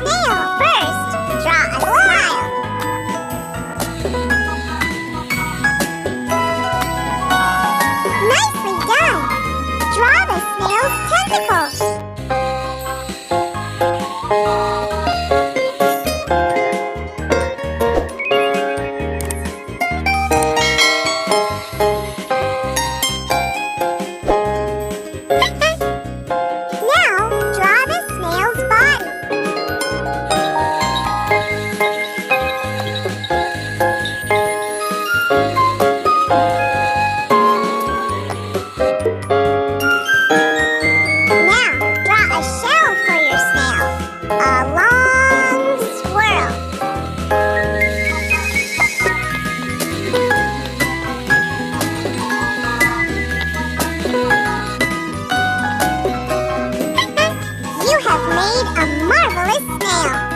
snail. First, draw a smile. Nicely done! Draw the snail's tentacles. You have made a marvelous snail.